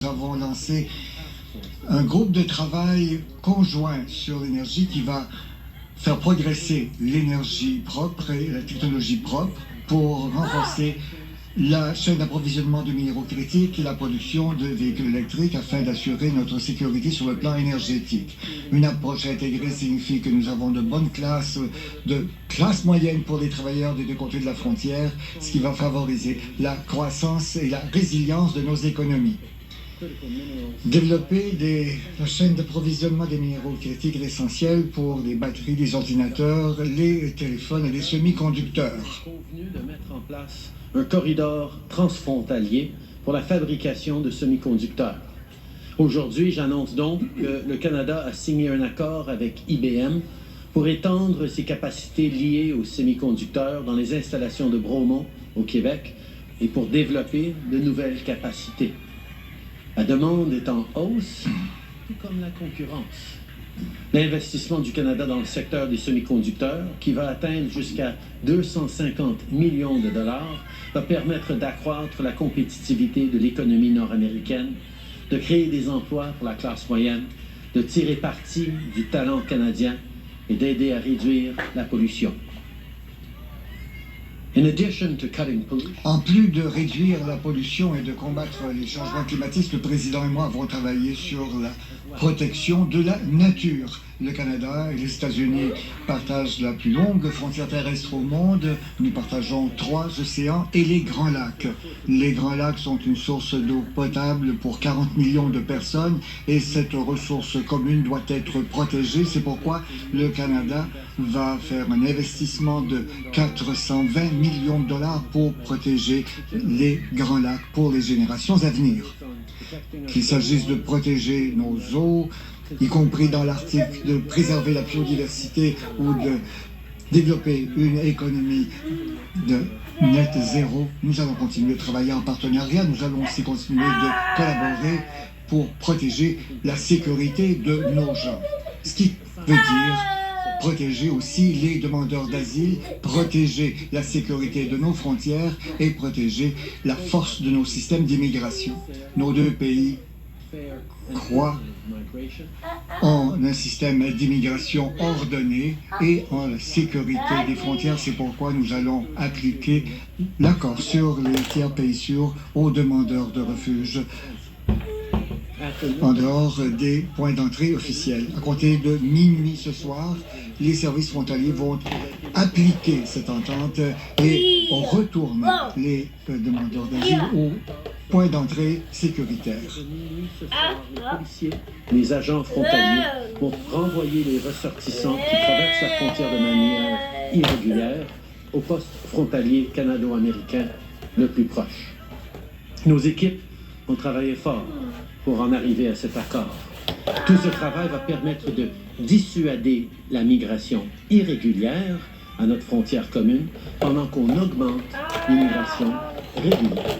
Nous avons lancé un groupe de travail conjoint sur l'énergie qui va faire progresser l'énergie propre et la technologie propre pour renforcer la chaîne d'approvisionnement de minéraux critiques et la production de véhicules électriques afin d'assurer notre sécurité sur le plan énergétique. Une approche intégrée signifie que nous avons de bonnes classes, de classe moyenne pour les travailleurs des deux côtés de la frontière, ce qui va favoriser la croissance et la résilience de nos économies. Développer la chaîne d'approvisionnement des minéraux critiques est essentiel pour les batteries, les ordinateurs, les téléphones et les semi-conducteurs. Convenu de mettre en place un corridor transfrontalier pour la fabrication de semi-conducteurs. Aujourd'hui, j'annonce donc que le Canada a signé un accord avec IBM pour étendre ses capacités liées aux semi-conducteurs dans les installations de Bromont au Québec et pour développer de nouvelles capacités. La demande est en hausse, tout comme la concurrence. L'investissement du Canada dans le secteur des semi-conducteurs, qui va atteindre jusqu'à 250 millions de dollars, va permettre d'accroître la compétitivité de l'économie nord-américaine, de créer des emplois pour la classe moyenne, de tirer parti du talent canadien et d'aider à réduire la pollution. En plus de réduire la pollution et de combattre les changements climatiques, le président et moi avons travaillé sur la protection de la nature. Le Canada et les États-Unis partagent la plus longue frontière terrestre au monde. Nous partageons 3 océans et les Grands Lacs. Les Grands Lacs sont une source d'eau potable pour 40 millions de personnes et cette ressource commune doit être protégée. C'est pourquoi le Canada va faire un investissement de 420 millions de dollars pour protéger les Grands Lacs pour les générations à venir. Qu'il s'agisse de protéger nos eaux, y compris dans l'Arctique, de préserver la biodiversité ou de développer une économie de net zéro, nous allons continuer de travailler en partenariat, nous allons aussi continuer de collaborer pour protéger la sécurité de nos gens. Ce qui veut dire protéger aussi les demandeurs d'asile, protéger la sécurité de nos frontières et protéger la force de nos systèmes d'immigration. Nos deux pays croient en un système d'immigration ordonné et en la sécurité des frontières. C'est pourquoi nous allons appliquer l'accord sur les tiers pays sûrs aux demandeurs de refuge en dehors des points d'entrée officiels. À compter de minuit ce soir, les services frontaliers vont appliquer cette entente et on retourne les demandeurs d'asile aux points d'entrée sécuritaires. Les agents frontaliers vont renvoyer les ressortissants qui traversent la frontière de manière irrégulière au poste frontalier canado-américain le plus proche. Nos équipes ont travaillé fort pour en arriver à cet accord. Tout ce travail va permettre de dissuader la migration irrégulière à notre frontière commune pendant qu'on augmente l'immigration régulière.